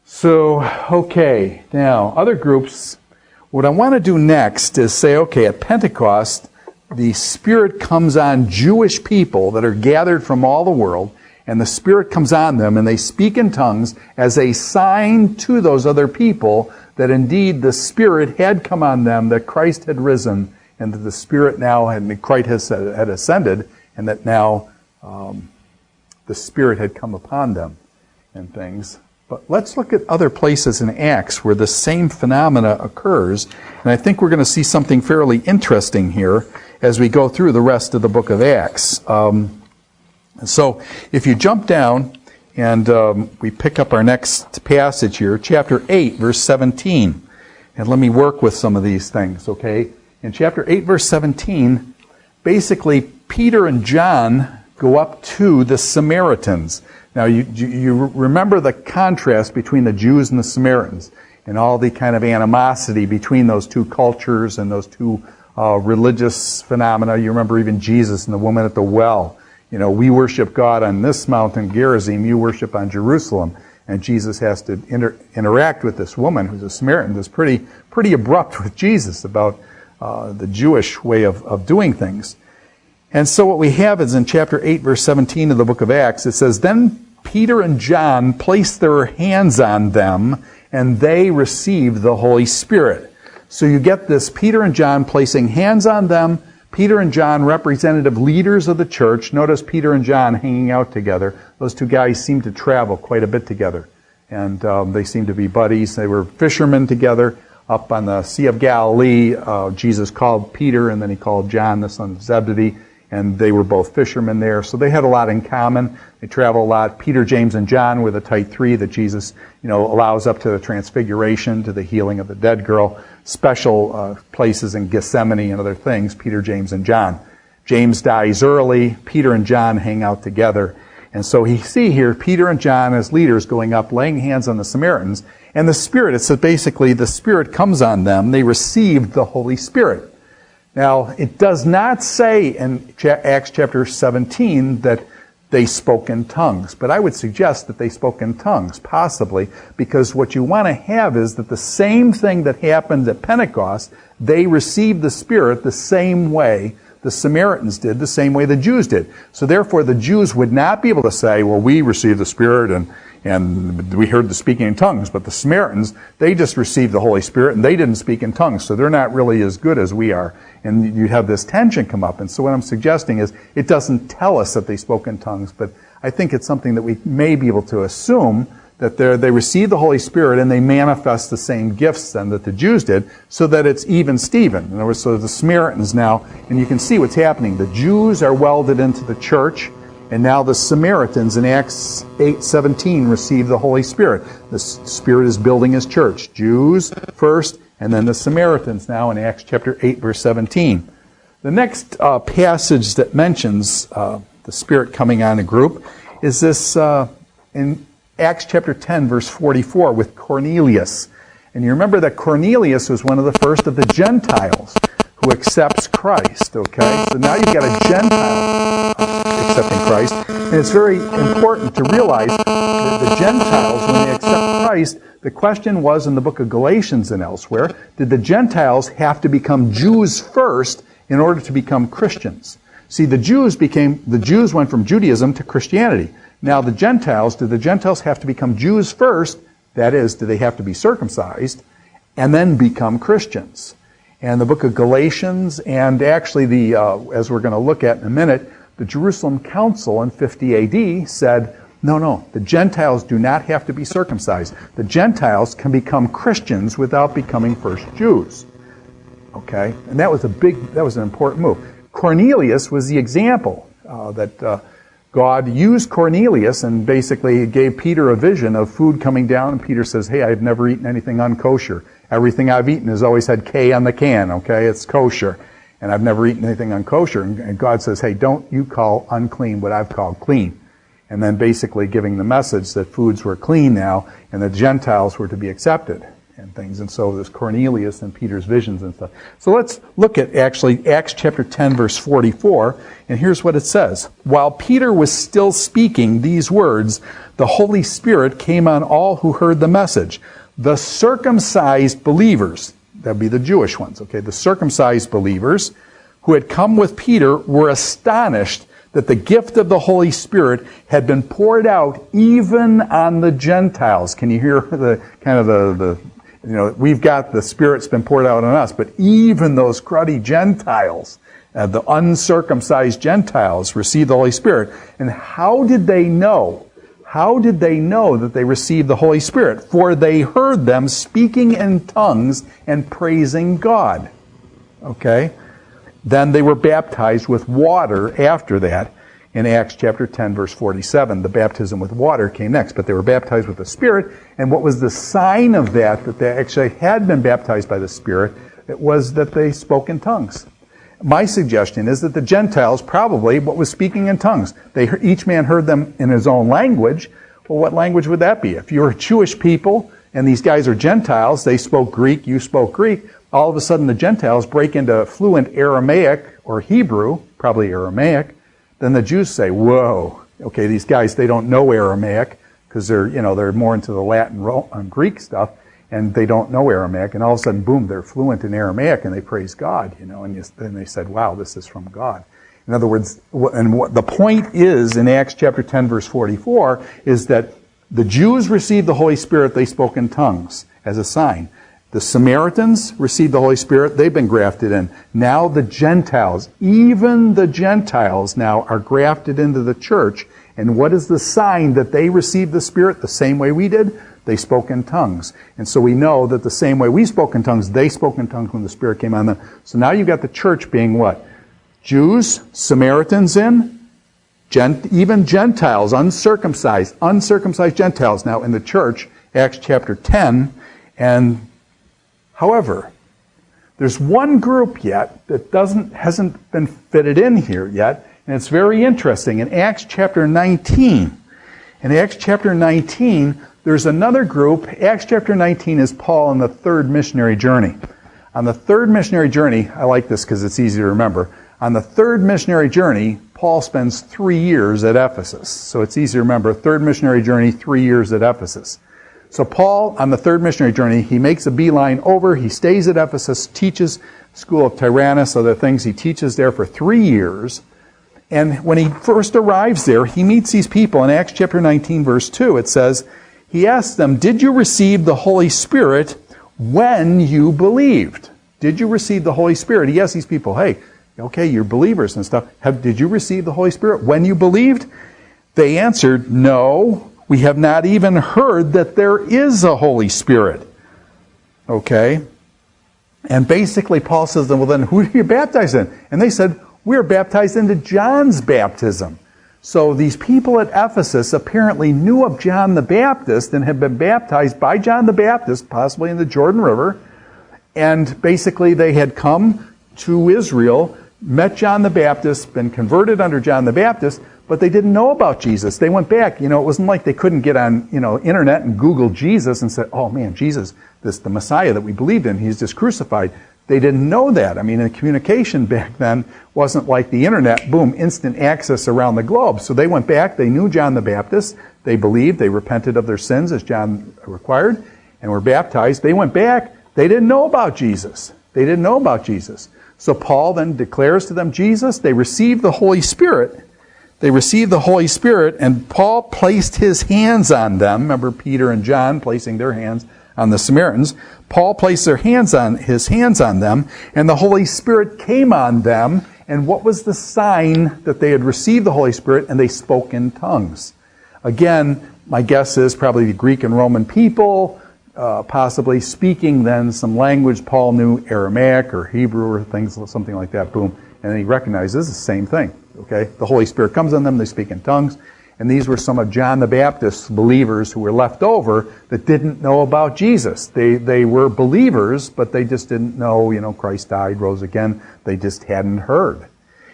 So, okay, now, other groups, what I want to do next is say, okay, at Pentecost, the Spirit comes on Jewish people that are gathered from all the world, and the Spirit comes on them, and they speak in tongues as a sign to those other people that indeed the Spirit had come on them, that Christ had risen, and that the Spirit now had, Christ had ascended, and that now the Spirit had come upon them and things. But let's look at other places in Acts where the same phenomena occurs, and I think we're going to see something fairly interesting here as we go through the rest of the book of Acts. So if you jump down and we pick up our next passage here, chapter 8, verse 17. And let me work with some of these things, okay? In chapter 8, verse 17, basically Peter and John go up to the Samaritans. Now you remember the contrast between the Jews and the Samaritans and all the kind of animosity between those two cultures and those two religious phenomena. You remember even Jesus and the woman at the well. You know, we worship God on this mountain, Gerizim, you worship on Jerusalem. And Jesus has to interact with this woman who's a Samaritan that's pretty abrupt with Jesus about the Jewish way of doing things. And so what we have is in chapter 8, verse 17 of the book of Acts, it says, "Then Peter and John placed their hands on them, and they received the Holy Spirit." So you get this, Peter and John placing hands on them, Peter and John, representative leaders of the church. Notice Peter and John hanging out together. Those two guys seem to travel quite a bit together. And they seem to be buddies. They were fishermen together up on the Sea of Galilee. Jesus called Peter, and then he called John, the son of Zebedee. And they were both fishermen there. So they had a lot in common. They traveled a lot. Peter, James, and John were the tight three that Jesus, allows up to the transfiguration, to the healing of the dead girl. Special places in Gethsemane and other things, Peter, James, and John. James dies early. Peter and John hang out together. And so you see here Peter and John as leaders going up, laying hands on the Samaritans. And the Spirit, it says basically the Spirit comes on them. They received the Holy Spirit. Now, it does not say in Acts chapter 17 that they spoke in tongues, but I would suggest that they spoke in tongues, possibly, because what you want to have is that the same thing that happened at Pentecost, they received the Spirit the same way the Samaritans did, the same way the Jews did. So therefore, the Jews would not be able to say, well, we received the Spirit and we heard the speaking in tongues, but the Samaritans, they just received the Holy Spirit and they didn't speak in tongues, so they're not really as good as we are. And you have this tension come up. And so what I'm suggesting is it doesn't tell us that they spoke in tongues, but I think it's something that we may be able to assume that they received the Holy Spirit and they manifest the same gifts then that the Jews did, so that it's even Stephen. In other words, so the Samaritans now, and you can see what's happening. The Jews are welded into the church, and now the Samaritans in Acts 8:17 receive the Holy Spirit. The Spirit is building His church. Jews first, and then the Samaritans now in Acts chapter 8, verse 17. The next passage that mentions the Spirit coming on a group is this in Acts chapter 10, verse 44 with Cornelius. And you remember that Cornelius was one of the first of the Gentiles who accepts Christ, okay? So now you've got a Gentile accepting Christ. And it's very important to realize that the Gentiles, when they accept Christ, the question was in the book of Galatians and elsewhere, did the Gentiles have to become Jews first in order to become Christians? See, the Jews went from Judaism to Christianity. Now did the Gentiles have to become Jews first? That is, do they have to be circumcised and then become Christians? And the book of Galatians, and actually as we're going to look at in a minute, the Jerusalem Council in 50 AD said, no, the Gentiles do not have to be circumcised. The Gentiles can become Christians without becoming first Jews. Okay? And that was an important move. Cornelius was the example that God used Cornelius and basically gave Peter a vision of food coming down, and Peter says, hey, I've never eaten anything unkosher. Everything I've eaten has always had K on the can, okay? It's kosher. And I've never eaten anything unkosher. And God says, hey, don't you call unclean what I've called clean. And then basically giving the message that foods were clean now and the Gentiles were to be accepted. and things. And so there's Cornelius and Peter's visions and stuff. So let's look at actually Acts chapter 10, verse 44. And here's what it says. While Peter was still speaking these words, the Holy Spirit came on all who heard the message. The circumcised believers, that'd be the Jewish ones, okay? The circumcised believers who had come with Peter were astonished that the gift of the Holy Spirit had been poured out even on the Gentiles. Can you hear the kind of the we've got the Spirit's been poured out on us, but even those cruddy Gentiles, the uncircumcised Gentiles, received the Holy Spirit. And how did they know? How did they know that they received the Holy Spirit? For they heard them speaking in tongues and praising God. Okay? Then they were baptized with water after that. In Acts chapter 10, verse 47, the baptism with water came next. But they were baptized with the Spirit. And what was the sign of that they actually had been baptized by the Spirit? It was that they spoke in tongues. My suggestion is that the Gentiles probably what was speaking in tongues. Each man heard them in his own language. Well, what language would that be? If you're Jewish people and these guys are Gentiles, they spoke Greek, you spoke Greek. All of a sudden the Gentiles break into fluent Aramaic or Hebrew, probably Aramaic. Then the Jews say, whoa, okay, these guys, they don't know Aramaic because they're more into the Latin and Greek stuff, and they don't know Aramaic. And all of a sudden, boom, they're fluent in Aramaic and they praise God, and then they said, wow, this is from God. In other words, and what the point is in Acts chapter 10, verse 44, is that the Jews received the Holy Spirit, they spoke in tongues as a sign. The Samaritans received the Holy Spirit. They've been grafted in. Now the Gentiles, even the Gentiles now are grafted into the church. And what is the sign that they received the Spirit the same way we did? They spoke in tongues. And so we know that the same way we spoke in tongues, they spoke in tongues when the Spirit came on them. So now you've got the church being what? Jews, Samaritans in, even Gentiles, uncircumcised Gentiles now in the church, Acts chapter 10. And however, there's one group yet that hasn't been fitted in here yet, and it's very interesting. In Acts chapter 19, there's another group. Acts chapter 19 is Paul on the third missionary journey. On the third missionary journey, I like this because it's easy to remember. On the third missionary journey, Paul spends 3 years at Ephesus. So it's easy to remember. Third missionary journey, 3 years at Ephesus. So Paul, on the third missionary journey, he makes a beeline over. He stays at Ephesus, teaches school of Tyrannus, other things. He teaches there for 3 years. And when he first arrives there, he meets these people. In Acts chapter 19, verse 2, it says, he asks them, did you receive the Holy Spirit when you believed? Did you receive the Holy Spirit? He asks these people, hey, okay, you're believers and stuff. Did you receive the Holy Spirit when you believed? They answered, no. We have not even heard that there is a Holy Spirit. Okay? And basically Paul says to them, well then who are you baptized in? And they said, we're baptized into John's baptism. So these people at Ephesus apparently knew of John the Baptist and had been baptized by John the Baptist, possibly in the Jordan River. And basically they had come to Israel, met John the Baptist, been converted under John the Baptist, but they didn't know about Jesus. They went back. It wasn't like they couldn't get on, internet and Google Jesus and say, oh man, Jesus, the Messiah that we believed in, he's just crucified. They didn't know that. I mean, the communication back then wasn't like the internet, boom, instant access around the globe. So they went back, they knew John the Baptist, they believed, they repented of their sins as John required, and were baptized. They went back, they didn't know about Jesus. They didn't know about Jesus. So Paul then declares to them Jesus. They received the Holy Spirit. They received the Holy Spirit, and Paul placed his hands on them. Remember Peter and John placing their hands on the Samaritans. Paul placed his hands on them, and the Holy Spirit came on them. And what was the sign that they had received the Holy Spirit? And they spoke in tongues. Again, my guess is probably the Greek and Roman people, possibly speaking then some language. Paul knew Aramaic or Hebrew or something like that. Boom. And then he recognizes the same thing. Okay, the Holy Spirit comes on them, they speak in tongues. And these were some of John the Baptist's believers who were left over that didn't know about Jesus. They were believers, but they just didn't know, Christ died, rose again. They just hadn't heard.